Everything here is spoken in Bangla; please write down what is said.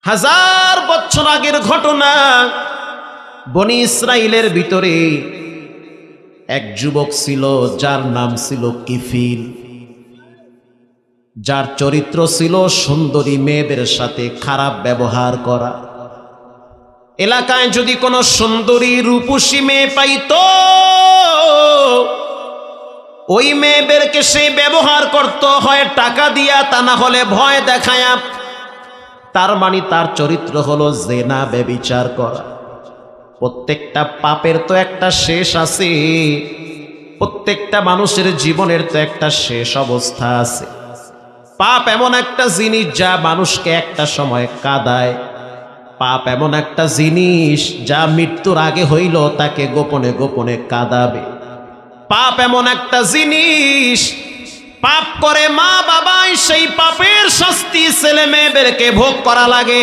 হাজার বছর আগের ঘটনা। বনি ইসরাইলের ভিতরে এক যুবক ছিল, যার নাম ছিল কিফিল, যার চরিত্র ছিল সুন্দরী মেয়েদের সাথে খারাপ ব্যবহার করা। এলাকায় যদি কোনো সুন্দরী রূপসী মেয়ে পাইত, ওই মেয়েদেরকে সে ব্যবহার করত, হয় টাকা দিয়া, তা না হলে ভয় দেখায়া। তার মানে তার চরিত্র হলো জেনা, ব্যভিচার করা। প্রত্যেকটা পাপের তো একটা শেষ আছে, প্রত্যেকটা মানুষের জীবনের তো একটা শেষ অবস্থা আছে। পাপ এমন একটা জিনিস যা মানুষকে একটা সময় কাঁদায়। পাপ এমন একটা জিনিস যা মৃত্যুর আগে হইল তাকে গোপনে গোপনে কাঁদাবে। পাপ এমন একটা জিনিস, পাপ করে মা বাবাই সেই পাপের শাস্তি ছেলে মেয়েদেরকে ভোগ করা লাগে।